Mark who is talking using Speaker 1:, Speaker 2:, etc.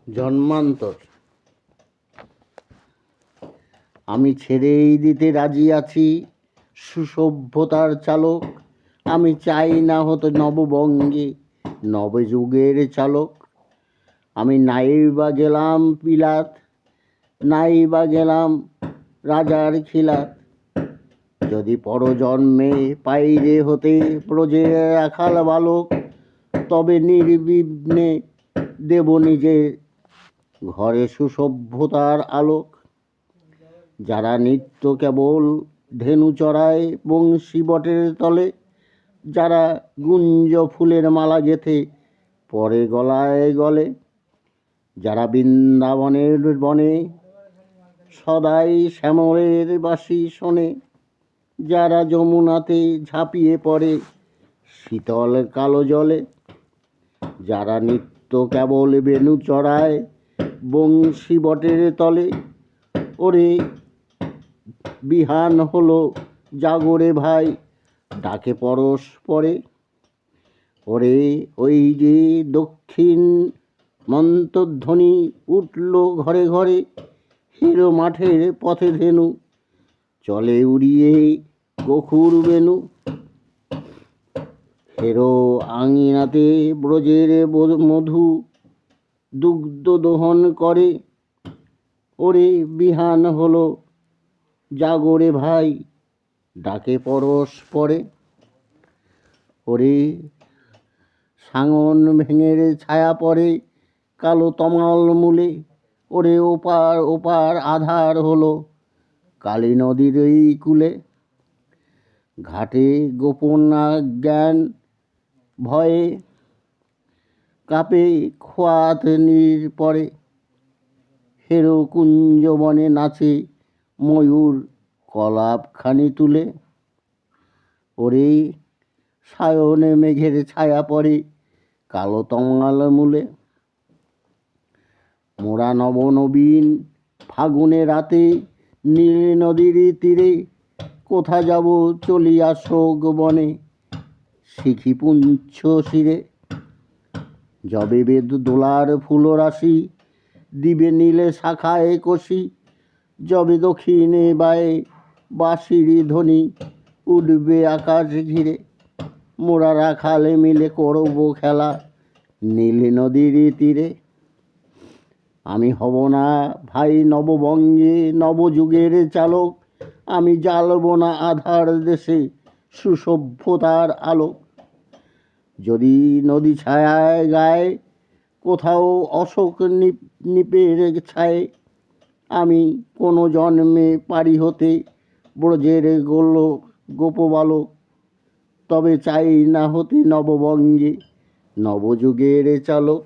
Speaker 1: জন্মান্তর। আমি ছেড়েই দিতে রাজি আছি সুসভ্যতার চালক। আমি চাই না হতে নববঙ্গে নবযুগের চালক। আমি নাই বা গেলাম পিলাত, নাই বা গেলাম রাজার খিলাত। যদি পরজন্মে পাইরে হতে প্রজে রাখাল বালক, তবে নির্বিঘ্নে দেব নিজে ঘরে সুসভ্যতার আলোক। যারা নিত্য কেবল ধেনু চড়ায় বংশী বটের তলে, যারা গুঞ্জ ফুলের মালা গেথে পরে গলায় গলে, যারা বৃন্দাবনের বনে সদাই শ্যামলের বাঁশি শোনে, যারা যমুনাতে ঝাঁপিয়ে পড়ে শীতল কালো জলে, যারা নিত্য কেবল বেণু চড়ায় বংশী বটের তলে, ওরে বিহান হলো জাগরে ভাই, ডাকে পরস্পরে। ওরে ওই যে দক্ষিণ মন্তধ্বনি উঠল ঘরে ঘরে, হিরো মাঠের পথে ধেনু চলে উড়িয়ে গখুর বেনু। হেরো আঙিনাতে ব্রজের মধু দুগ্ধ দোহন করে, ওরে বিহান হলো জাগরে ভাই, ডাকে পরস্পরে। ওরে সাঙন ভেঙের ছায়া পড়ে কালো তমাল মূলে, ওরে ওপার ওপার আধার হলো কালী নদীর এই কূলে। ঘাটে গোপন জ্ঞান ভয়ে কাঁপে খোয়াত নীর পরে, হেরো কুঞ্জবনে নাচে ময়ূর কলাপখানি তুলে। ওরে সায়নে মেঘের ছায়া পড়ে কালো তমাল মূলে, মোরা নবনবীন ফাগুনে রাতে নীল নদীর তীরে, কোথা যাব চলিয়া শোক বনে শিখি পুঞ্ছ শিরে। যবে বেদ দোলার ফুল রাশি দিবে নীলে শাখায় কষি, যবে দক্ষিণে বায়ে বাঁশির ধ্বনি উঠবে আকাশ ঘিরে, মোরা রাখালে মিলে করব খেলা নীল নদীর তীরে। আমি হব না ভাই নববঙ্গে নবযুগের চালক, আমি জ্বালব না আধার দেশে সুসভ্যতার আলোক। যদি নদী ছায়ায় গায়ে কোথাও অশোক নিপের ছায়ে, আমি কোনো জন্মে পারি হতে ব্রজের গোপবালক, তবে চাই না হতে নববঙ্গে নবযুগের চালক।